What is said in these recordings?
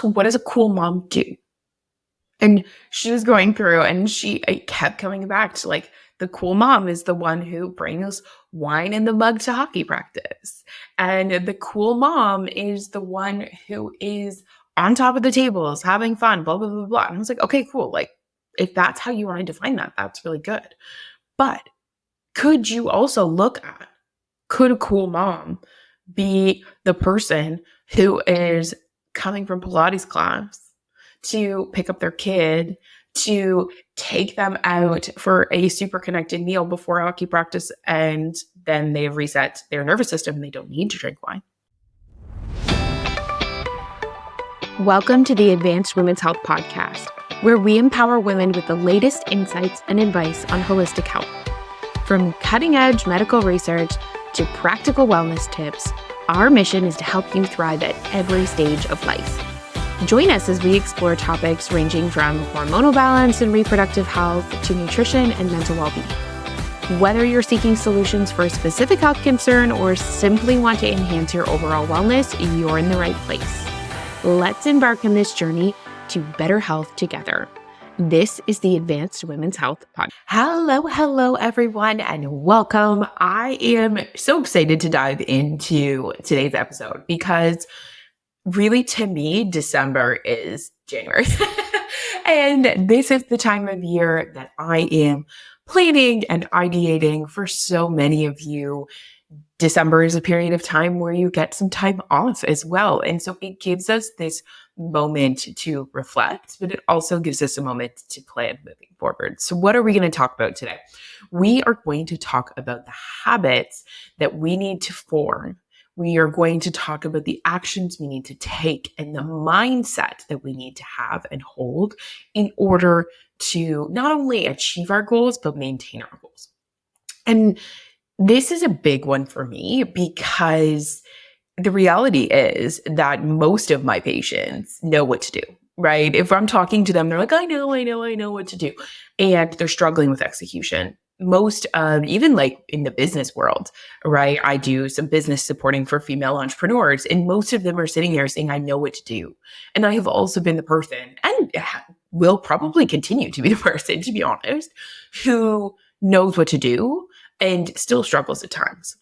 So what does a cool mom do? And she was going through and it kept coming back to like, the cool mom is the one who brings wine in the mug to hockey practice. And the cool mom is the one who is on top of the tables, having fun, blah, blah, blah, blah. And I was like, okay, cool. Like, if that's how you want to define that, that's really good. But could you also look at, could a cool mom be the person who is coming from Pilates class to pick up their kid, to take them out for a super connected meal before hockey practice, and then they've reset their nervous system and they don't need to drink wine? Welcome to the Advanced Women's Health Podcast, where we empower women with the latest insights and advice on holistic health. From cutting-edge medical research to practical wellness tips, our mission is to help you thrive at every stage of life. Join us as we explore topics ranging from hormonal balance and reproductive health to nutrition and mental well-being. Whether you're seeking solutions for a specific health concern or simply want to enhance your overall wellness, you're in the right place. Let's embark on this journey to better health together. This is the Advanced Women's Health Podcast. Hello, everyone, and welcome. I am so excited to dive into today's episode because really, to me, December is January. And this is the time of year that I am planning and ideating for so many of you. December is a period of time where you get some time off as well. And so it gives us this moment to reflect, but it also gives us a moment to plan moving forward. So what are we going to talk about today? We are going to talk about the habits that we need to form. We are going to talk about the actions we need to take and the mindset that we need to have and hold in order to not only achieve our goals, but maintain our goals. And this is a big one for me because the reality is that most of my patients know what to do, right? If I'm talking to them, they're like, I know what to do. And they're struggling with execution. Most, even like in the business world, right? I do some business supporting for female entrepreneurs, and most of them are sitting there saying, I know what to do. And I have also been the person, and will probably continue to be the person, to be honest, who knows what to do and still struggles at times.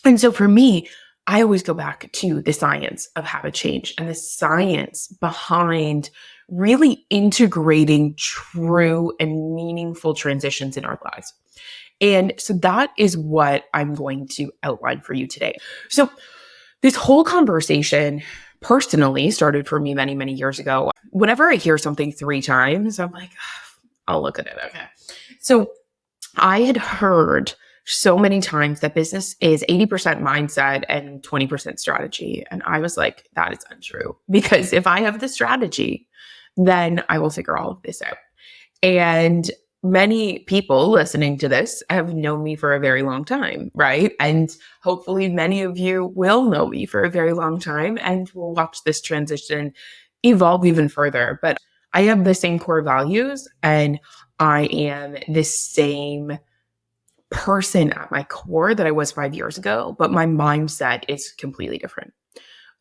And so for me, I always go back to the science of habit change and the science behind really integrating true and meaningful transitions in our lives. And so that is what I'm going to outline for you today. So this whole conversation personally started for me many, many years ago. Whenever I hear something 3 times, I'm like, I'll look at it. Okay. So I had heard so many times that business is 80% mindset and 20% strategy. And I was like, that is untrue. Because if I have the strategy, then I will figure all of this out. And many people listening to this have known me for a very long time, right? And hopefully many of you will know me for a very long time and will watch this transition evolve even further. But I have the same core values and I am the same person at my core that I was 5 years ago, but my mindset is completely different.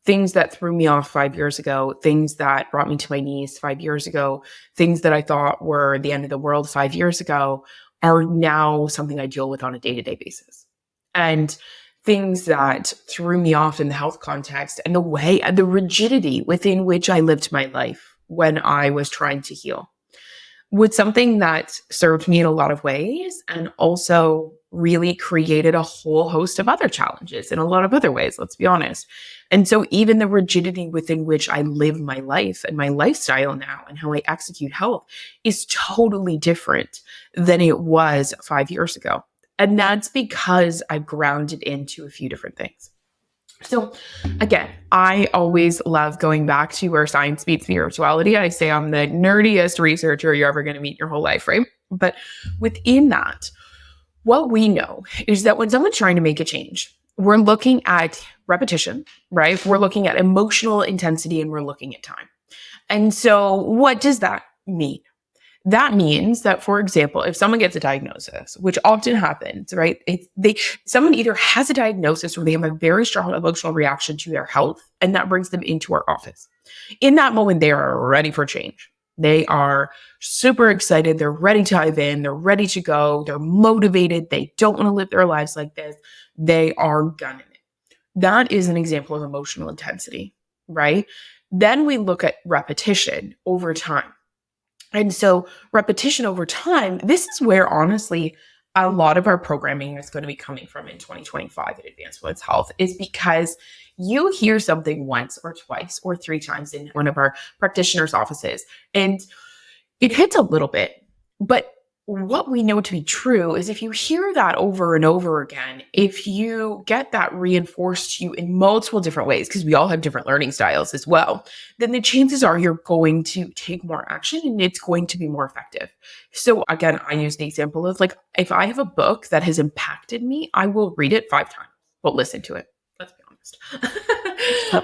Things that threw me off 5 years ago, things that brought me to my knees 5 years ago, things that I thought were the end of the world 5 years ago are now something I deal with on a day-to-day basis. And things that threw me off in the health context and the rigidity within which I lived my life when I was trying to heal was something that served me in a lot of ways and also really created a whole host of other challenges in a lot of other ways, let's be honest. And so even the rigidity within which I live my life and my lifestyle now and how I execute health is totally different than it was 5 years ago. And that's because I've grounded into a few different things. So again, I always love going back to where science meets spirituality. I say I'm the nerdiest researcher you're ever going to meet in your whole life, right? But within that, what we know is that when someone's trying to make a change, we're looking at repetition, right? We're looking at emotional intensity and we're looking at time. And so what does that mean? That means that, for example, if someone gets a diagnosis, which often happens, right? Someone either has a diagnosis or they have a very strong emotional reaction to their health, and that brings them into our office. In that moment, they are ready for change. They are super excited. They're ready to dive in. They're ready to go. They're motivated. They don't want to live their lives like this. They are gunning it. That is an example of emotional intensity, right? Then we look at repetition over time. And so repetition over time, this is where honestly, a lot of our programming is going to be coming from in 2025 at Advanced Women's Health, is because you hear something once or twice or three times in one of our practitioners' offices, and it hits a little bit. But what we know to be true is if you hear that over and over again, if you get that reinforced to you in multiple different ways, because we all have different learning styles as well, then the chances are you're going to take more action and it's going to be more effective. So again, I use the example of like, if I have a book that has impacted me, I will read it 5 times, but listen to it. Let's be honest.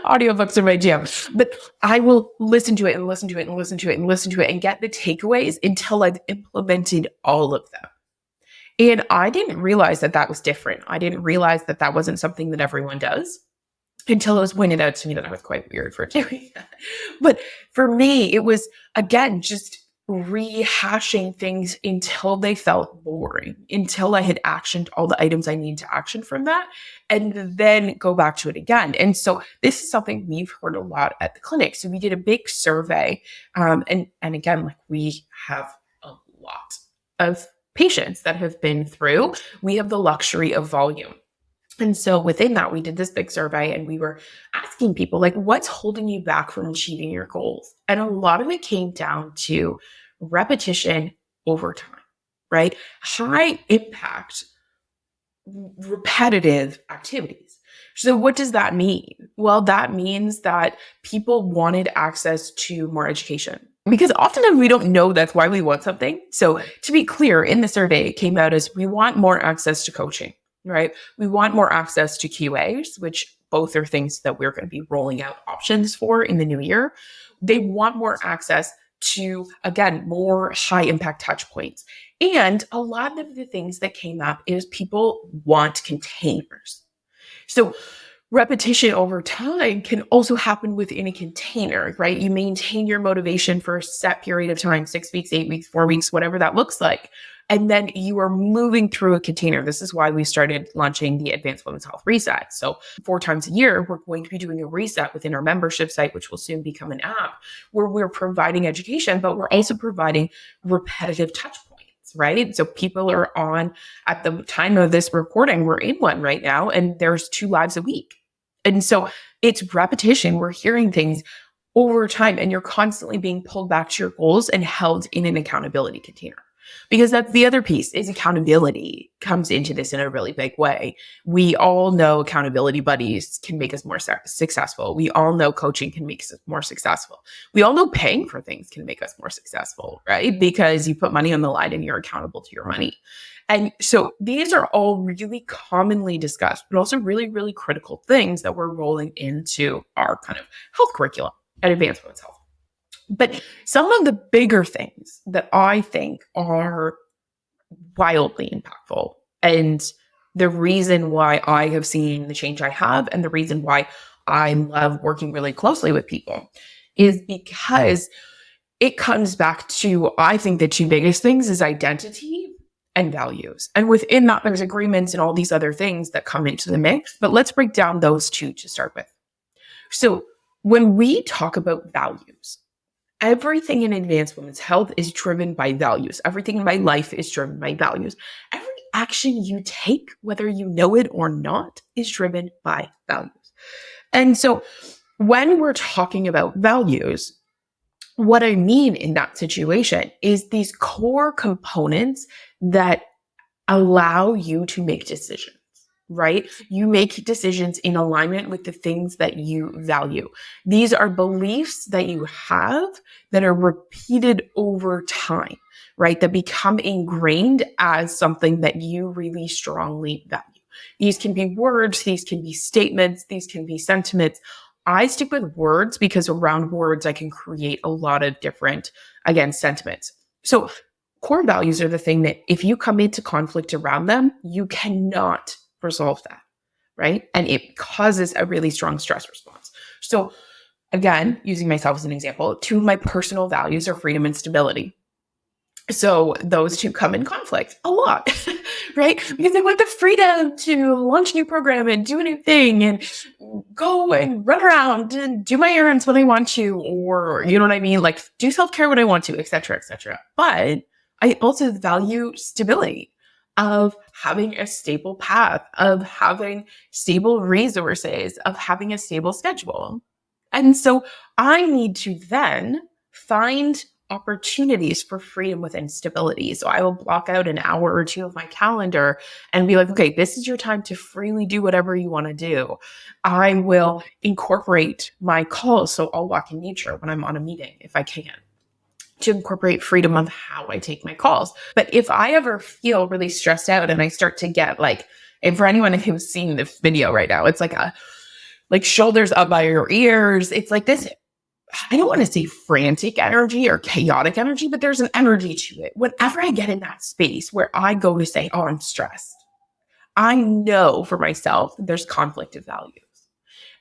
Audiobooks are my jam, but I will listen to it and listen to it and listen to it and listen to it and get the takeaways until I've implemented all of them. And I didn't realize that that was different. I didn't realize that that wasn't something that everyone does until it was pointed out to me that I was quite weird for doing that. But for me, it was, again, just rehashing things until they felt boring, until I had actioned all the items I needed to action from that, and then go back to it again. And so this is something we've heard a lot at the clinic. So we did a big survey. And again, like we have a lot of patients that have been through. We have the luxury of volume. And so within that, we did this big survey and we were asking people, like, what's holding you back from achieving your goals? And a lot of it came down to repetition over time, right? High impact, repetitive activities. So what does that mean? Well, that means that people wanted access to more education. Because oftentimes we don't know that's why we want something. So to be clear, in the survey, it came out as we want more access to coaching. Right? We want more access to QAs, which both are things that we're going to be rolling out options for in the new year. They want more access to, again, more high impact touch points. And a lot of the things that came up is people want containers. So repetition over time can also happen within a container, right? You maintain your motivation for a set period of time, 6 weeks, 8 weeks, 4 weeks, whatever that looks like. And then you are moving through a container. This is why we started launching the Advanced Women's Health Reset. So 4 times a year, we're going to be doing a reset within our membership site, which will soon become an app, where we're providing education, but we're also providing repetitive touch points, right? So people are on, at the time of this recording, we're in one right now, and there's 2 lives a week. And so it's repetition. We're hearing things over time, and you're constantly being pulled back to your goals and held in an accountability container. Because that's the other piece, is accountability comes into this in a really big way. We all know accountability buddies can make us more successful. We all know coaching can make us more successful. We all know paying for things can make us more successful, right? Because you put money on the line and you're accountable to your money. And so these are all really commonly discussed, but also really, really critical things that we're rolling into our kind of health curriculum at Advanced Women's Health. But some of the bigger things that I think are wildly impactful, and the reason why I have seen the change I have, and the reason why I love working really closely with people, is because it comes back to, I think the 2 biggest things is identity and values. And within that, there's agreements and all these other things that come into the mix. But let's break down those 2 to start with. So when we talk about values, everything in Advanced Women's Health is driven by values. Everything in my life is driven by values. Every action you take, whether you know it or not, is driven by values. And so when we're talking about values, what I mean in that situation is these core components that allow you to make decisions. Right? You make decisions in alignment with the things that you value. These are beliefs that you have that are repeated over time, right? That become ingrained as something that you really strongly value. These can be words, these can be statements, these can be sentiments. I stick with words because around words, I can create a lot of different, again, sentiments. So core values are the thing that if you come into conflict around them, you cannot resolve that, right? And it causes a really strong stress response. So again, using myself as an example, two of my personal values are freedom and stability. So those two come in conflict a lot, right? Because I want the freedom to launch a new program and do a new thing and go and run around and do my errands when I want to, or you know what I mean? Like do self-care when I want to, et cetera, et cetera. But I also value stability of having a stable path, of having stable resources, of having a stable schedule. And so I need to then find opportunities for freedom within stability. So I will block out an hour or two of my calendar and be like, okay, this is your time to freely do whatever you want to do. I will incorporate my calls. So I'll walk in nature when I'm on a meeting if I can, to incorporate freedom of how I take my calls. But if I ever feel really stressed out and I start to get like, and for anyone who's seeing this video right now, it's like shoulders up by your ears. It's like this, I don't want to say frantic energy or chaotic energy, but there's an energy to it. Whenever I get in that space where I go to say, oh, I'm stressed, I know for myself that there's conflict of values.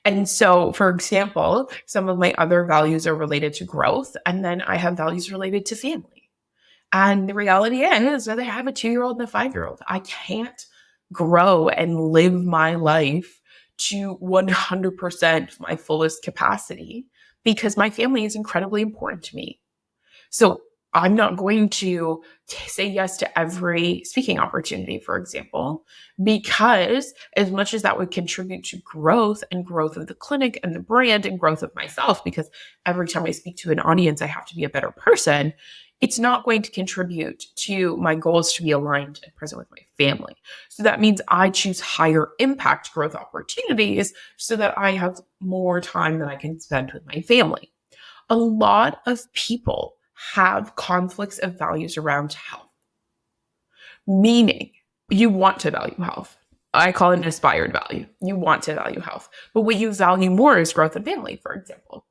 And so, for example, some of my other values are related to growth, and then I have values related to family. And the reality is that I have a 2-year-old and a 5-year-old. I can't grow and live my life to 100% my fullest capacity because my family is incredibly important to me. So I'm not going to say yes to every speaking opportunity, for example, because as much as that would contribute to growth and growth of the clinic and the brand and growth of myself, because every time I speak to an audience, I have to be a better person, it's not going to contribute to my goals to be aligned and present with my family. So that means I choose higher impact growth opportunities so that I have more time that I can spend with my family. A lot of people have conflicts of values around health, meaning you want to value health. I call it an aspired value. You want to value health, but what you value more is growth and family, for example.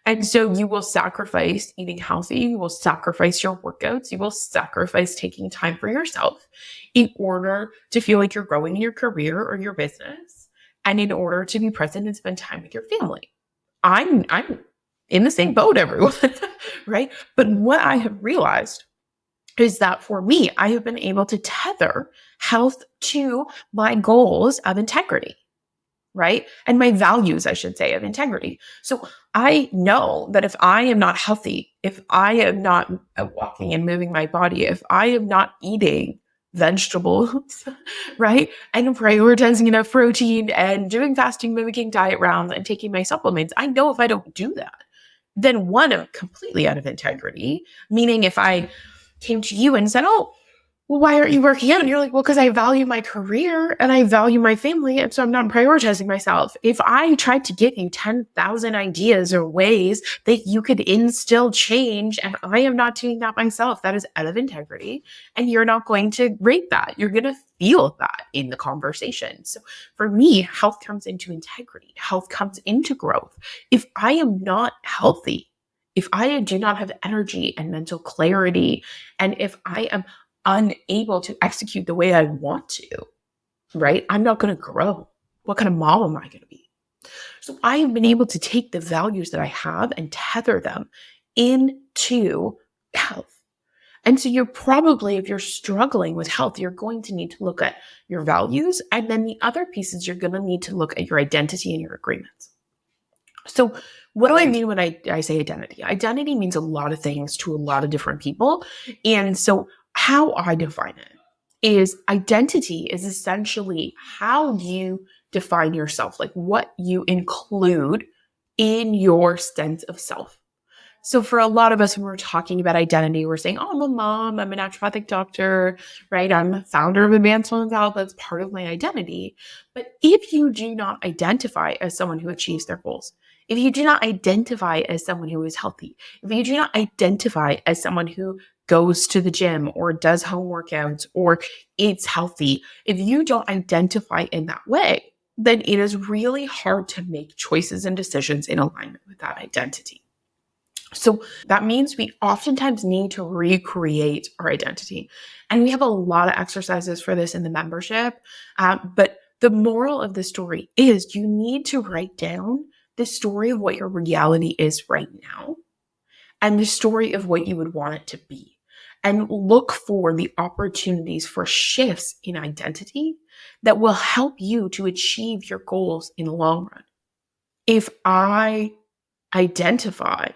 And so you will sacrifice eating healthy, you will sacrifice your workouts, you will sacrifice taking time for yourself in order to feel like you're growing in your career or your business, and in order to be present and spend time with your family. I'm in the same boat, everyone, right? But what I have realized is that for me, I have been able to tether health to my goals of integrity, right? And my values, I should say, of integrity. So I know that if I am not healthy, if I am not walking and moving my body, if I am not eating vegetables, right? And prioritizing enough protein and doing fasting, mimicking diet rounds and taking my supplements, I know if I don't do that, then one, I'm completely out of integrity. Meaning if I came to you and said, oh, well, why aren't you working out? And you're like, well, because I value my career and I value my family. And so I'm not prioritizing myself. If I tried to give you 10,000 ideas or ways that you could instill change, and I am not doing that myself, that is out of integrity. And you're not going to rate that. You're going to feel that in the conversation. So for me, health comes into integrity. Health comes into growth. If I am not healthy, if I do not have energy and mental clarity, and if I am unable to execute the way I want to, right? I'm not going to grow. What kind of mom am I going to be? So I have been able to take the values that I have and tether them into health. And so you're probably, if you're struggling with health, you're going to need to look at your values. And then the other pieces, you're going to need to look at your identity and your agreements. So what do I mean when I say identity? Identity means a lot of things to a lot of different people. And so how I define it is identity is essentially how you define yourself, like what you include in your sense of self. So for a lot of us, when we're talking about identity, we're saying, oh, I'm a mom, I'm a naturopathic doctor, right? I'm a founder of Advanced Women's Health. That's part of my identity. But if you do not identify as someone who achieves their goals, if you do not identify as someone who is healthy, if you do not identify as someone who goes to the gym or does home workouts or eats healthy, if you don't identify in that way, then it is really hard to make choices and decisions in alignment with that identity. So that means we oftentimes need to recreate our identity. And we have a lot of exercises for this in the membership. But the moral of the story is you need to write down the story of what your reality is right now and the story of what you would want it to be. And look for the opportunities for shifts in identity that will help you to achieve your goals in the long run. If I identify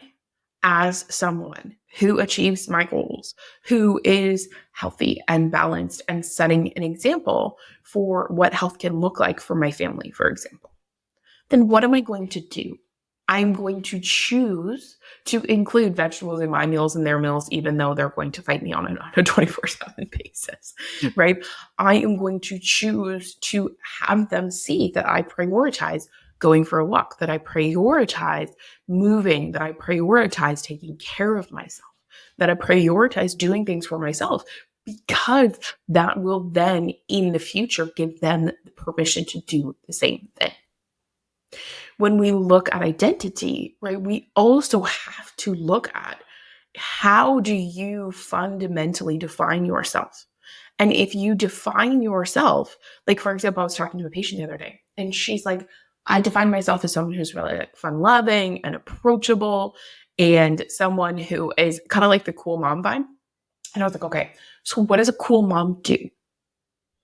as someone who achieves my goals, who is healthy and balanced and setting an example for what health can look like for my family, for example, then what am I going to do? I'm going to choose to include vegetables in my meals and their meals, even though they're going to fight me on a 24/7 basis, right? I am going to choose to have them see that I prioritize going for a walk, that I prioritize moving, that I prioritize taking care of myself, that I prioritize doing things for myself, because that will then in the future give them the permission to do the same thing. When we look at identity, right, we also have to look at how do you fundamentally define yourself? And if you define yourself, like for example, I was talking to a patient the other day and she's like, I define myself as someone who's really like fun loving and approachable and someone who is kind of like the cool mom vibe. And I was like, okay, so what does a cool mom do?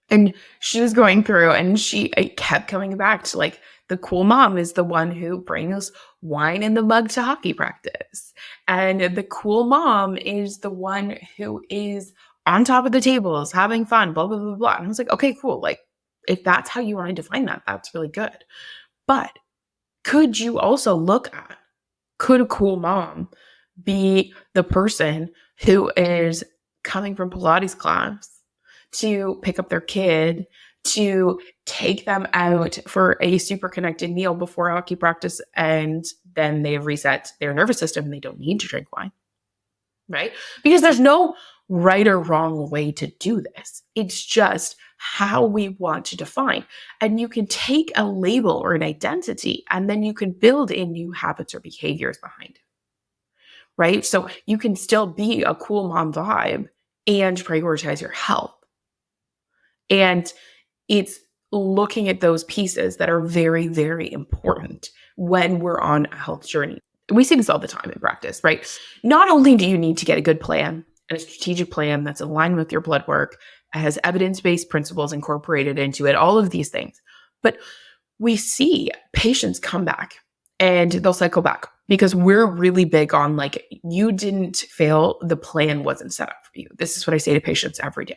And she was going through and she kept coming back to like, the cool mom is the one who brings wine in the mug to hockey practice. And the cool mom is the one who is on top of the tables, having fun, blah, blah, blah, blah. And I was like, okay, cool. Like, if that's how you want to define that, that's really good. But could you also look at, could a cool mom be the person who is coming from Pilates class to pick up their kid, to take them out for a super connected meal before hockey practice, and then they have reset their nervous system and they don't need to drink wine, right? Because there's no right or wrong way to do this. It's just how we want to define. And you can take a label or an identity and then you can build in new habits or behaviors behind it, right? So you can still be a cool mom vibe and prioritize your health. And it's looking at those pieces that are very, very important when we're on a health journey. We see this all the time in practice, right? Not only do you need to get a good plan and a strategic plan that's aligned with your blood work, has evidence-based principles incorporated into it, all of these things, but we see patients come back and they'll cycle back because we're really big on like, you didn't fail, the plan wasn't set up for you. This is what I say to patients every day.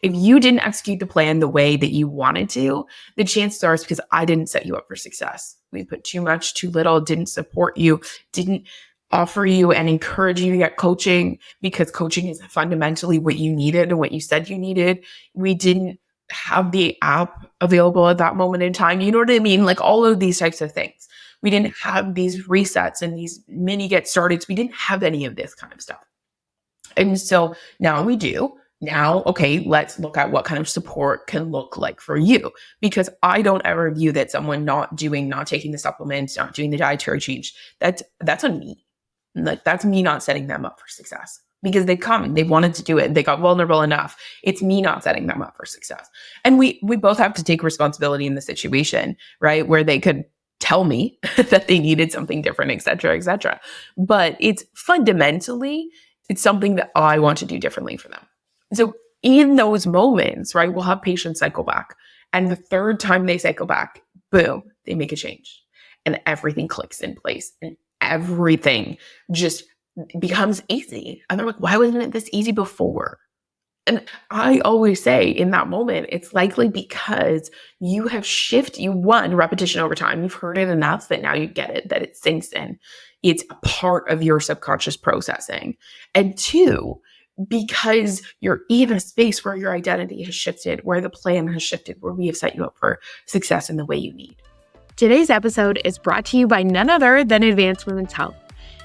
If you didn't execute the plan the way that you wanted to, the chances are it's because I didn't set you up for success. We put too much, too little, didn't support you, didn't offer you and encourage you to get coaching because coaching is fundamentally what you needed and what you said you needed. We didn't have the app available at that moment in time. You know what I mean? Like all of these types of things. We didn't have these resets and these mini get starteds. We didn't have any of this kind of stuff. And so now we do. Now, okay, let's look at what kind of support can look like for you. Because I don't ever view that someone not taking the supplements, not doing the dietary change, that's on me. Like that's me not setting them up for success. Because they wanted to do it, they got vulnerable enough. It's me not setting them up for success. And we both have to take responsibility in the situation, right? Where they could tell me that they needed something different, et cetera, et cetera. But it's fundamentally, it's something that I want to do differently for them. So in those moments, right, we'll have patients cycle back. And the third time they cycle back, boom, they make a change. And everything clicks in place. And everything just becomes easy. And they're like, why wasn't it this easy before? And I always say in that moment, it's likely because you have one, repetition over time. You've heard it enough that now you get it, that it sinks in. It's a part of your subconscious processing. And two, because you're in a space where your identity has shifted, where the plan has shifted, where we have set you up for success in the way you need. Today's episode is brought to you by none other than Advanced Women's Health.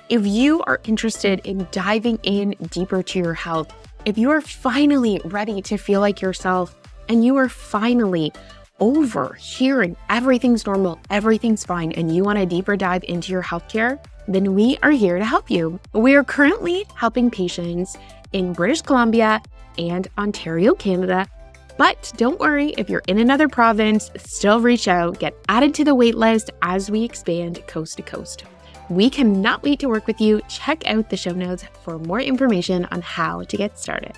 If you are interested in diving in deeper to your health, if you are finally ready to feel like yourself, and you are finally over hearing everything's normal, everything's fine, and you want a deeper dive into your healthcare, then we are here to help you. We are currently helping patients in British Columbia and Ontario, Canada. But don't worry, if you're in another province, still reach out, get added to the waitlist as we expand coast to coast. We cannot wait to work with you. Check out the show notes for more information on how to get started.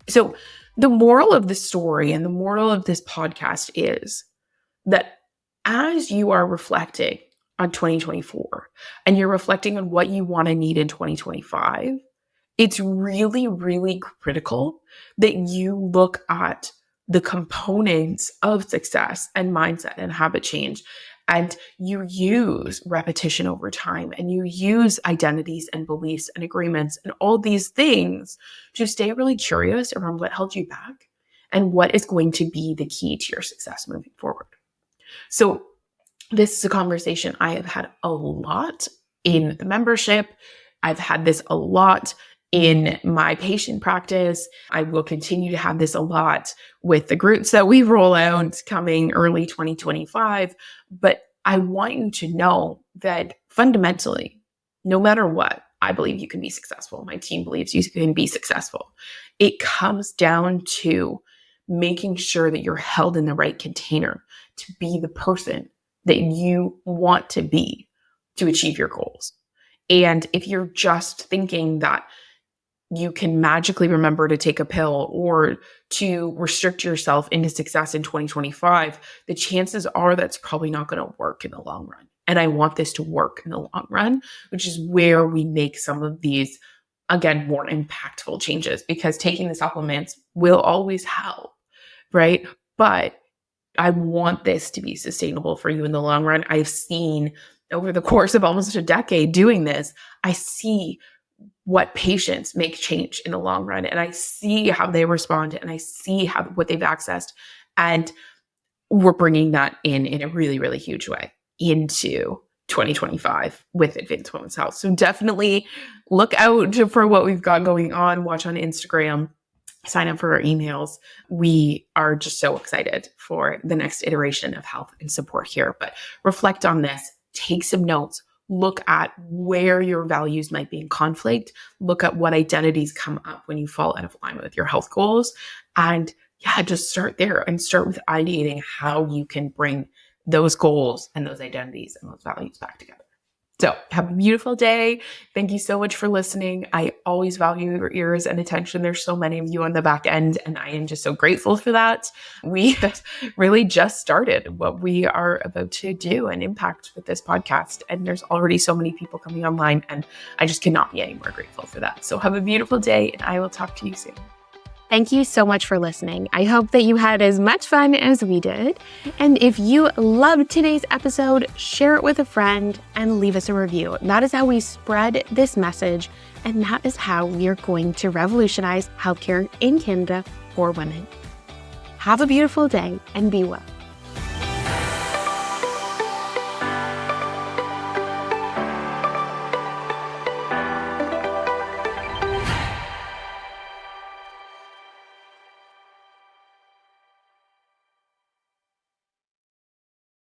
So the moral of the story and the moral of this podcast is that as you are reflecting on 2024 and you're reflecting on what you want to need in 2025, it's really, really critical that you look at the components of success and mindset and habit change, and you use repetition over time, and you use identities and beliefs and agreements and all these things to stay really curious around what held you back and what is going to be the key to your success moving forward. So this is a conversation I have had a lot in the membership. I've had this a lot in my patient practice. I will continue to have this a lot with the groups that we roll out coming early 2025. But I want you to know that fundamentally, no matter what, I believe you can be successful. My team believes you can be successful. It comes down to making sure that you're held in the right container to be the person that you want to be to achieve your goals. And if you're just thinking that you can magically remember to take a pill or to restrict yourself into success in 2025, the chances are that's probably not going to work in the long run. And I want this to work in the long run, which is where we make some of these, again, more impactful changes, because taking the supplements will always help, right? But I want this to be sustainable for you in the long run. I've seen over the course of almost a decade doing this, I see what patients make change in the long run. And I see how they respond, and I see what they've accessed. And we're bringing that in a really, really huge way into 2025 with Advanced Women's Health. So definitely look out for what we've got going on. Watch on Instagram, sign up for our emails. We are just so excited for the next iteration of health and support here. But reflect on this, take some notes. Look at where your values might be in conflict. Look at what identities come up when you fall out of alignment with your health goals. And just start there and start with ideating how you can bring those goals and those identities and those values back together. So have a beautiful day. Thank you so much for listening. I always value your ears and attention. There's so many of you on the back end, and I am just so grateful for that. We really just started what we are about to do and impact with this podcast. And there's already so many people coming online, and I just cannot be any more grateful for that. So have a beautiful day, and I will talk to you soon. Thank you so much for listening. I hope that you had as much fun as we did. And if you loved today's episode, share it with a friend and leave us a review. That is how we spread this message, and that is how we are going to revolutionize healthcare in Canada for women. Have a beautiful day and be well.